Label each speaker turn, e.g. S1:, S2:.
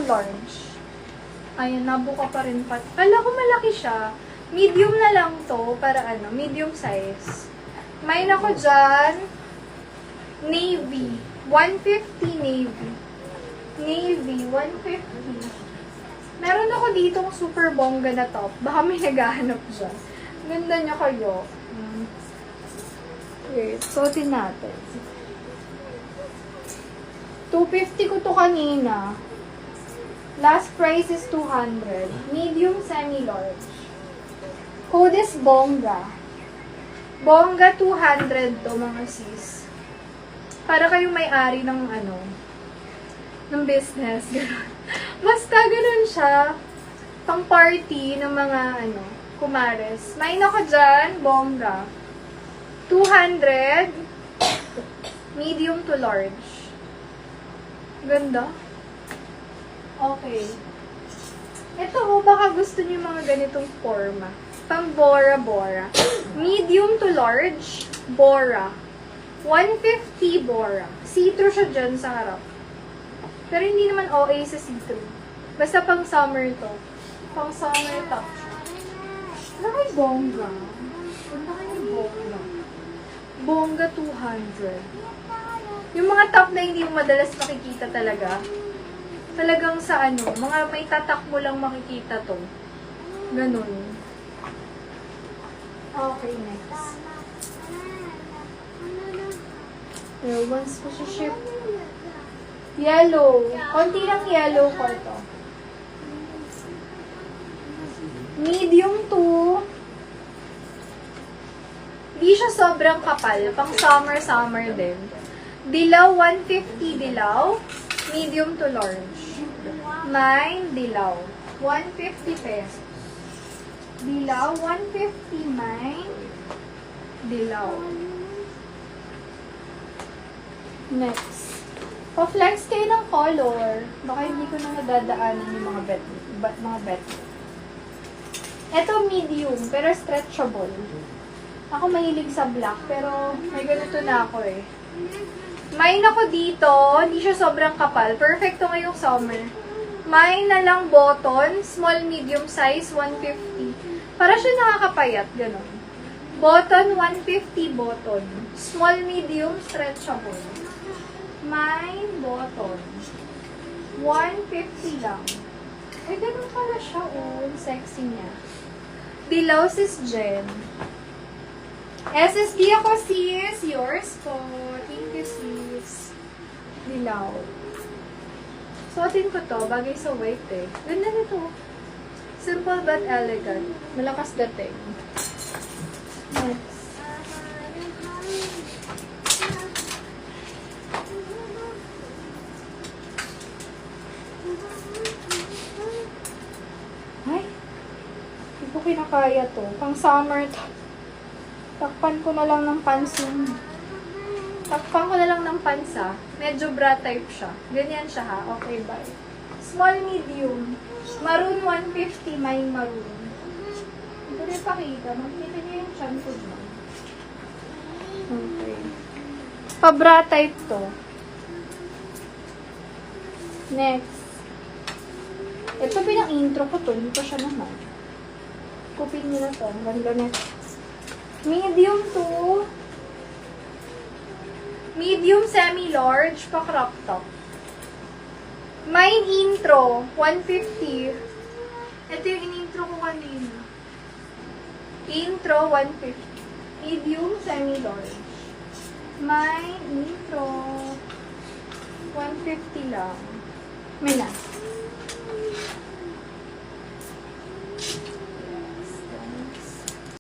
S1: large. Ayan, nabuka pa rin pa. Kala ko malaki siya. Medium na lang to, para ano, medium size. May ako dyan, navy. 150 navy. Navy, 150. Meron ako ditong super bongga na top. Baka may naghahanap dyan. Ganda niya kayo. Wait, suotin natin. 250 ko to kanina. Last price is 200. Medium, semi-large. Code is Bongga. Bongga 200 to mga sis. Para kayong may-ari ng ano, ng business. Ganun. Basta ganun siya. Pang party ng mga ano, kumares. May ako dyan, Bongga. 200. Medium to large. Ganda. Okay. Ito, baka gusto niyo mga ganitong forma. Pang Bora. Medium to large, Bora. 150 Bora. See-through siya dyan sa harap. Pero hindi naman OA sa see-through. Basta pang summer to. Pang summer top siya. Ano kay Bongga? Ano kay Bongga? Bongga 200. Yung mga top na hindi mo madalas makikita talaga. Talagang sa ano, mga may tatak mo lang makikita to. Ganun. Okay, next. Once ko siya ship. Yellow. Konti lang yellow ko ito. Medium to. Di siya sobrang kapal. Pang summer din. Dilaw, 150 dilaw. Medium to large. Mine, dilaw. 150 pesos. Dilaw, 150 mine. Dilaw. Next. Pa-flex kayo ng color. Baka hindi ko na nadadaanan yung mga bet. Ito medium, pero stretchable. Ako mahilig sa black, pero may ganito na ako eh. Mine ako dito, hindi siya sobrang kapal. Perfecto ngayong summer. Mine na lang button, small medium size, 150. Para siya nakakapayat, gano'n. Button, 150 button. Small medium, stretchable. Mine, button. 150 lang. Ay, gano'n pala siya, oh. Sexy niya. Dilaw, sis Jen. SSD ako, sis. Yours po. Thank you, sis. Dilaw. Suotin ko to. Bagay sa white eh. Ganda nito. Simple but elegant. Malakas dating. Next. Ay. Hindi ko kinakaya to. Pang summer to. Takpan ko na lang ng pansin. Takpan ko na lang ng pansa. Medyo bra type siya. Ganyan siya ha. Okay, bye. Small, medium. Maroon 150, mine maroon. Hindi ko rin pakita. Makikita niyo yung chan ko dyan. Okay. Pa-bra type to. Next. Ito pinang-intro ko to. Hindi pa siya naman. Kupin niyo na to. Ang ganda next. Medium to medium semi-large pa crop top. Mine intro 150. Ito yung in-intro ko kanina. Intro 150. Medium semi-large. Mine intro 150 lang. May na.